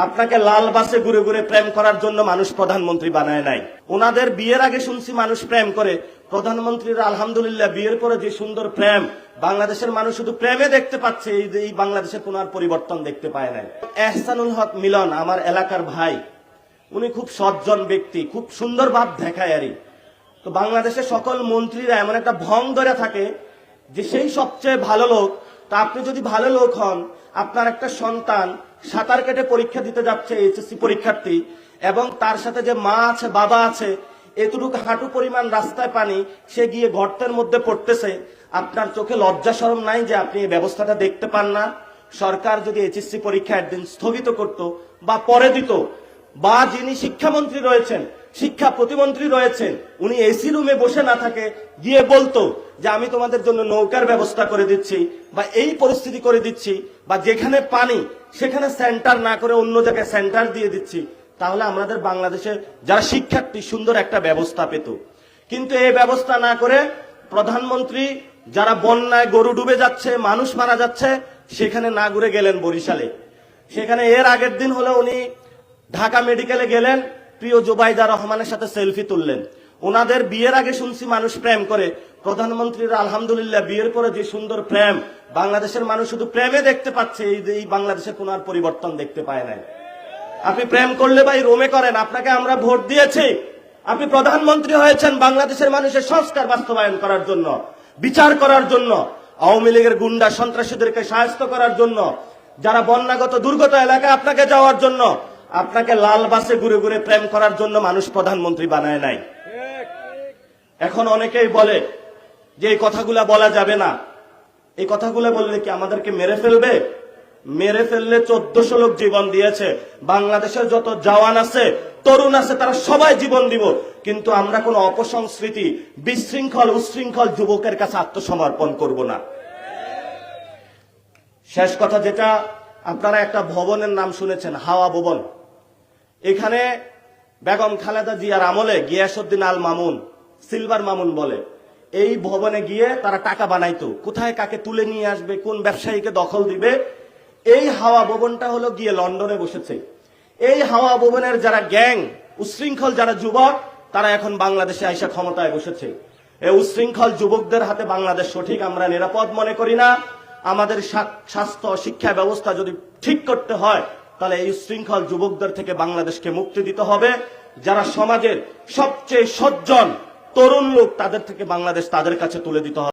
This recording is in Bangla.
আপনাকে লাল বাসে ঘুরে ঘুরে প্রেম করার জন্য মানুষ প্রধানমন্ত্রী বানায় নাই। ওনাদের বিয়ের আগে শুনছি মানুষ প্রেম করে, প্রধানমন্ত্রীরা আলহামদুলিল্লাহ বিয়ের পরে যে সুন্দর প্রেম বাংলাদেশের মানুষ শুধু প্রেমে দেখতে পাচ্ছে, এই বাংলাদেশের কোন আর পরিবর্তন দেখতে পায় নাই। এহসানুল হক মিলন আমার এলাকার ভাই, উনি খুব সজ্জন ব্যক্তি, খুব সুন্দর ভাব দেখায় আরই। তো বাংলাদেশের সকল মন্ত্রীরা এমন একটা ভং ধরে থাকে যে সেই সবচেয়ে ভালো লোক। তা আপনি যদি ভালো লোক হন, আপনার একটা সন্তান সাঁতার কেটে পরীক্ষা দিতে যাচ্ছে, এইচএসসি পরীক্ষার্থী, এবং তার সাথে যে মা আছে বাবা আছে, এতটুকু হাঁটু পরিমাণ রাস্তায় পানি, সে গিয়ে গর্তের মধ্যে পড়তেছে, আপনার চোখে লজ্জা শরম নাই যে আপনি এই ব্যবস্থাটা দেখতে পান না? সরকার যদি এইচএসসি পরীক্ষা একদিন স্থগিত করত বা পরে দিত, বা যিনি শিক্ষামন্ত্রী রয়েছেন, শিক্ষা প্রতিমন্ত্রী রয়েছেন, উনি এসি রুমে বসে না থাকে গিয়ে বলতো যে আমি তোমাদের জন্য নৌকার ব্যবস্থা করে দিচ্ছি, বা এই পরিস্থিতি করে দিচ্ছি, বা যেখানে পানি সেখানে সেন্টার না করে অন্য জায়গায় সেন্টার দিয়ে দিচ্ছি, তাহলে আমাদের বাংলাদেশে যারা শিক্ষার্থী সুন্দর একটা ব্যবস্থা পেত। কিন্তু এই ব্যবস্থা না করে প্রধানমন্ত্রী যারা বন্যায় গরু ডুবে যাচ্ছে, মানুষ মারা যাচ্ছে, সেখানে না ঘুরে গেলেন বরিশালে। সেখানে এর আগের দিন হলো উনি ঢাকা মেডিকেলে গেলেন, প্রিয় জুবাইদা রহমানের সাথে সেলফি তুললেন। ওনাদের বিয়ের আগে শুনছি মানুষ প্রেম করে, প্রধানমন্ত্রীরা আলহামদুলিল্লাহ বিয়ের পরে যে সুন্দর প্রেম বাংলাদেশের মানুষ শুধু প্রেমে দেখতে পাচ্ছে, এই বাংলাদেশের কোন আর পরিবর্তন দেখতে পায় নাই। আপনি প্রেম করলে ভাই রোমে করেন, আপনাকে আমরা ভোট দিয়েছি, আপনি প্রধানমন্ত্রী হয়েছেন বাংলাদেশের মানুষের সংস্কার বাস্তবায়ন করার জন্য, বিচার করার জন্য, আওয়ামী লীগের গুন্ডা সন্ত্রাসীদেরকে সাহায্য করার জন্য, যারা বন্যাগত দুর্গত এলাকায় আপনাকে যাওয়ার জন্য। আপনাকে লাল বাসে ঘুরে ঘুরে প্রেম করার জন্য মানুষ প্রধানমন্ত্রী বানায় নাই। এখন অনেকেই বলে যে এই কথাগুলা বলা যাবে না, এই কথাগুলো বললে কি আমাদেরকে মেরে ফেলবে? মেরে ফেললে 1400 লোক জীবন দিয়েছে, বাংলাদেশের যত জওয়ান আছে তরুণ আছে তারা সবাই জীবন দিব, কিন্তু আমরা কোন অপসংস্কৃতি বিশৃঙ্খল উচ্ছৃঙ্খল যুবকের কাছে আত্মসমর্পণ করব না। শেষ কথা যেটা, আপনারা একটা ভবনের নাম শুনেছেন, হাওয়া ভবন। এখানে বেগম খালেদা জিয়ার আমলে গিয়াসউদ্দিন আল মামুন, সিলভার মামুন বলে, এই ভবনে গিয়ে তারা টাকা বানাইতো, কোথায় কাকে তুলে নিয়ে আসবে, কোন ব্যবসায়ীকে দখল দিবে। এই হাওয়া ভবনটা হলো গিয়ে লন্ডনে বসেছে। এই হাওয়া ভবনের যারা গ্যাং, উচ্ছৃঙ্খল যারা যুবক, তারা এখন বাংলাদেশে আইসা ক্ষমতায় বসেছে। এই উচ্ছৃঙ্খল যুবকদের হাতে বাংলাদেশ সঠিক আমরা নিরাপদ মনে করি না। আমাদের স্বাস্থ্য শিক্ষা ব্যবস্থা যদি ঠিক করতে হয়, তাহলে এই উচ্ছৃঙ্খল যুবকদের থেকে বাংলাদেশকে মুক্তি দিতে হবে। যারা সমাজের সবচেয়ে সজ্জন তরুণ লোক, তাদের থেকে বাংলাদেশ তাদের কাছে তুলে দিতে হবে।